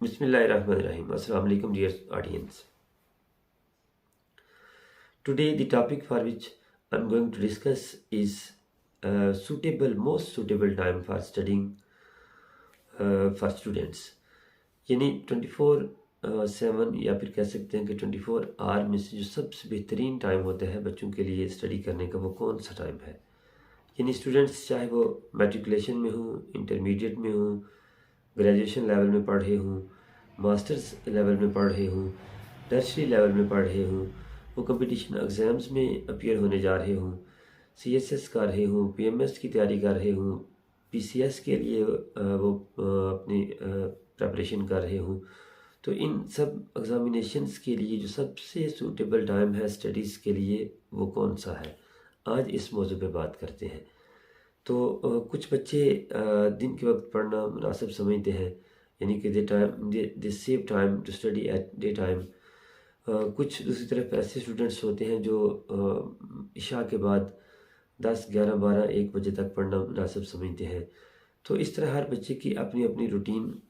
Bismillahirrahmanirrahim. Assalamu alaikum, dear audience. Today, the topic for which I'm going to discuss is most suitable time for studying for students. यानी 24/7 या फिर कह सकते हैं कि 24 our में से जो सबसे बेहतरीन टाइम होता है बच्चों के लिए स्टडी करने का, वो कौन सा टाइम है। यानी स्टूडेंट्स चाहे वो मैट्रिकुलेशन में हों, इंटरमीडिएट में हों, ग्रेजुएशन लेवल में पढ़ रहे हों, मास्टर्स लेवल में पढ़ रहे हों, टर्शरी लेवल में पढ़ रहे हों, वो कंपटीशन एग्ज़ाम्स में अपीयर होने जा रहे हों, सीएसएस कर रहे हों, पीएमएस की तैयारी कर रहे हों, पीसीएस के लिए वो अपनी प्रेपरेशन कर रहे हों, तो इन सब एग्ज़ामिनेशंस के लिए जो सबसे सूटेबल टाइम है स्टडीज़ के लिए, वो कौन सा है, आज इस मौजू पे बात करते हैं। तो कुछ बच्चे दिन के वक्त पढ़ना मुनासिब समझते हैं, यानी कि they save time to study at day time. कुछ दूसरी तरफ ऐसे स्टूडेंट्स होते हैं जो इशा के बाद 10, 11, 12, 1 बजे तक पढ़ना मुनासिब समझते हैं। तो इस तरह हर बच्चे की अपनी अपनी रूटीन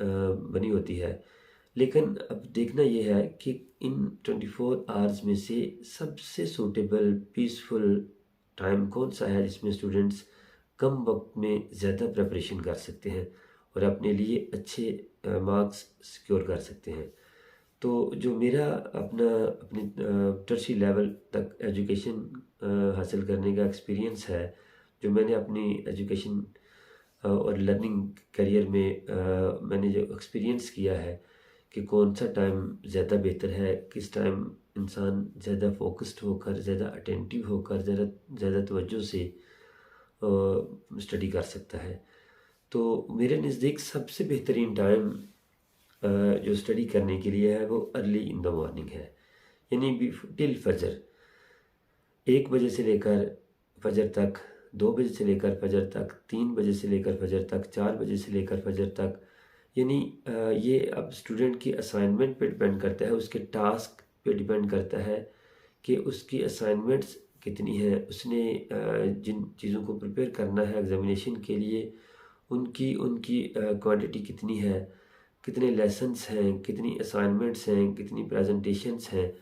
बनी होती है। लेकिन अब देखना यह है कि इन 24 आवर्स में से सबसे सूटेबल पीसफुल टाइम कौन सा है जिसमें स्टूडेंट्स कम वक्त में ज़्यादा प्रिपरेशन कर सकते हैं और अपने लिए अच्छे मार्क्स सिक्योर कर सकते हैं। तो जो मेरा अपनी टर्शी लेवल तक एजुकेशन हासिल करने का एक्सपीरियंस है, जो मैंने अपनी एजुकेशन और लर्निंग करियर में मैंने जो एक्सपीरियंस किया है कि कौन सा टाइम ज़्यादा बेहतर है, किस टाइम इंसान ज़्यादा फोकस्ड होकर, ज़्यादा अटेंटिव होकर, ज़्यादा तवज्जो से स्टडी कर सकता है। तो मेरे नज़दीक सबसे बेहतरीन टाइम जो स्टडी करने के लिए है वो अर्ली इन द मॉर्निंग है, यानी टिल फजर। 1 बजे से लेकर फजर तक, 2 बजे से लेकर फजर तक, 3 बजे से लेकर फजर तक, 4 बजे से लेकर फजर तक। यानी ये अब स्टूडेंट की असाइनमेंट पे डिपेंड करता है, उसके टास्क पे डिपेंड करता है कि उसकी असाइनमेंट्स कितनी है, उसने जिन चीज़ों को प्रिपेयर करना है एग्ज़ामिनेशन के लिए, उनकी उनकी क्वांटिटी कितनी है, कितने लेसन्स हैं, कितनी असाइनमेंट्स हैं, कितनी प्रेजेंटेशंस हैं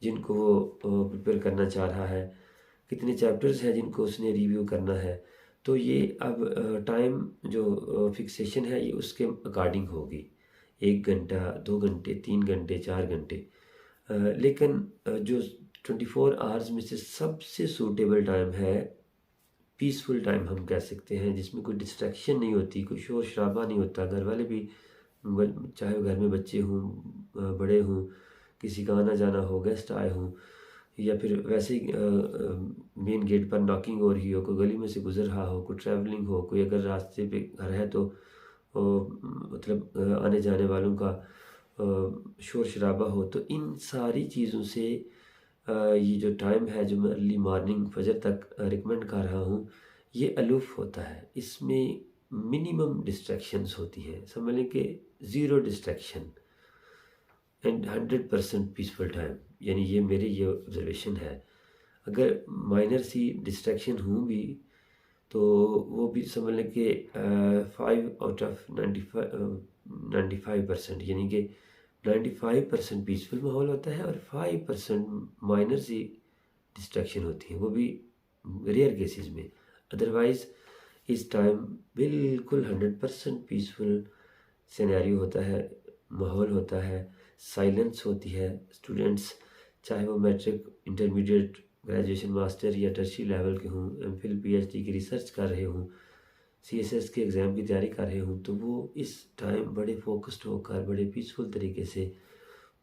जिनको वो प्रिपेयर करना चाह रहा है, कितने चैप्टर्स हैं जिनको उसने रिव्यू करना है। तो ये अब टाइम जो फिक्सेशन है ये उसके अकॉर्डिंग होगी, 1 घंटा, 2 घंटे, 3 घंटे, 4 घंटे। लेकिन जो 24 आवर्स में से सबसे सूटेबल टाइम है, पीसफुल टाइम हम कह सकते हैं, जिसमें कोई डिस्ट्रैक्शन नहीं होती, कोई शोर शराबा नहीं होता, घर वाले भी चाहे घर में बच्चे हों, बड़े हों, किसी का आना जाना हो, गेस्ट आए हों, या फिर वैसे ही मेन गेट पर नॉकिंग हो रही हो, कोई गली में से गुजर रहा हो, कोई ट्रैवलिंग हो, कोई अगर रास्ते पे घर है तो मतलब आने जाने वालों का शोर शराबा हो, तो इन सारी चीज़ों से ये जो टाइम है जो मैं अर्ली मॉर्निंग फजर तक रिकमेंड कर रहा हूँ, ये अलूफ होता है। इसमें मिनिमम डिस्ट्रैक्शंस होती हैं, समझ लें कि zero distraction and 100% peaceful time. यानी ये ऑब्जर्वेशन है। अगर माइनर सी डिस्ट्रैक्शन हूँ भी तो वो भी समझ लें कि 5/95 यानी कि 95% पीसफुल माहौल होता है और 5% माइनर सी डिस्ट्रैक्शन होती है, वो भी रेयर केसेस में। अदरवाइज़ इस टाइम बिल्कुल 100% पीसफुल सिनेरियो होता है, माहौल होता है, साइलेंस होती है। स्टूडेंट्स चाहे वो मैट्रिक, इंटरमीडिएट, ग्रेजुएशन, मास्टर या टर्शरी लेवल के हों, एमफिल, पीएचडी की रिसर्च कर रहे हों, सीएसएस के एग्ज़ाम की तैयारी कर रहे हों, तो वो इस टाइम बड़े फोकस्ड होकर, बड़े पीसफुल तरीके से,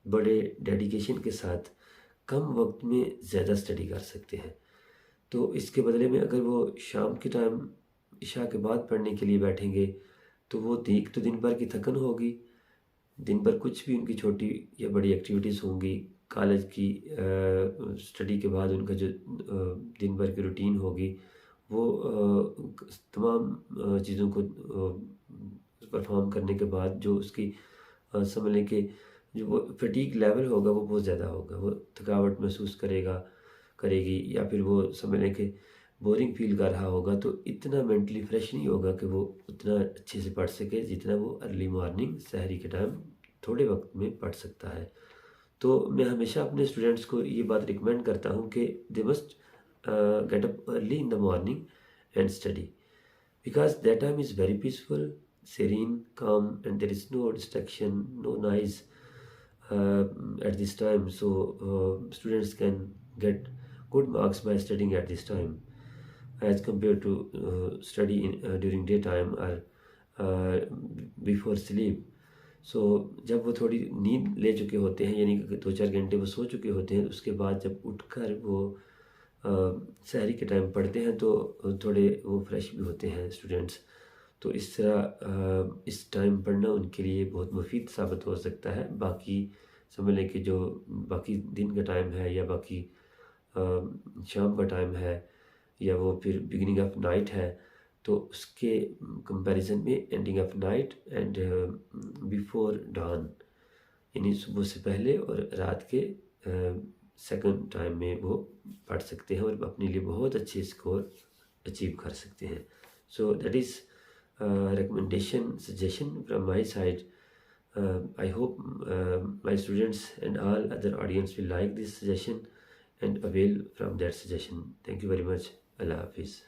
बड़े डेडिकेशन के साथ कम वक्त में ज़्यादा स्टडी कर सकते हैं। तो इसके बदले में अगर वो शाम के टाइम इशा के बाद पढ़ने के लिए बैठेंगे तो वो एक तो दिन भर की थकन होगी, दिन भर कुछ भी उनकी छोटी या बड़ी एक्टिविटीज़ होंगी, कॉलेज की स्टडी के बाद उनका जो दिन भर की रूटीन होगी, वो तमाम चीज़ों को परफॉर्म करने के बाद जो उसकी समझ लें कि जो वो फटीग लेवल होगा वो बहुत ज़्यादा होगा, वो थकावट महसूस करेगी, या फिर वो समझ लें कि बोरिंग फील कर रहा होगा, तो इतना मेंटली फ्रेश नहीं होगा कि वो उतना अच्छे से पढ़ सके जितना वो अर्ली मॉर्निंग सहरी के टाइम थोड़े वक्त में पढ़ सकता है। तो मैं हमेशा अपने स्टूडेंट्स को ये बात रिकमेंड करता हूँ कि they must get up early in the morning and study, because that time is very peaceful, serene, calm, and there is no distraction, no noise at this time. So students can get good marks by studying at this time, as compared to study during daytime or before sleep. सो जब वो थोड़ी नींद ले चुके होते हैं, यानी कि 2-4 घंटे वो सो चुके होते हैं, उसके बाद जब उठकर वो सहरी के टाइम पढ़ते हैं तो थोड़े वो फ्रेश भी होते हैं स्टूडेंट्स। तो इस तरह इस टाइम पढ़ना उनके लिए बहुत मुफीद साबित हो सकता है। बाकी समझ लें कि जो बाकी दिन का टाइम है या बाकी शाम का टाइम है या वो फिर बिगिनिंग ऑफ नाइट है, तो उसके कंपैरिजन में ending of night and before don, यानी सुबह से पहले और रात के सेकंड टाइम में वो पढ़ सकते हैं और अपने लिए बहुत अच्छे स्कोर अचीव कर सकते हैं। So that is recommendation suggestion from my side. I hope my students and all other audience will like this suggestion and avail from that suggestion. Thank you very much. Allah Hafiz.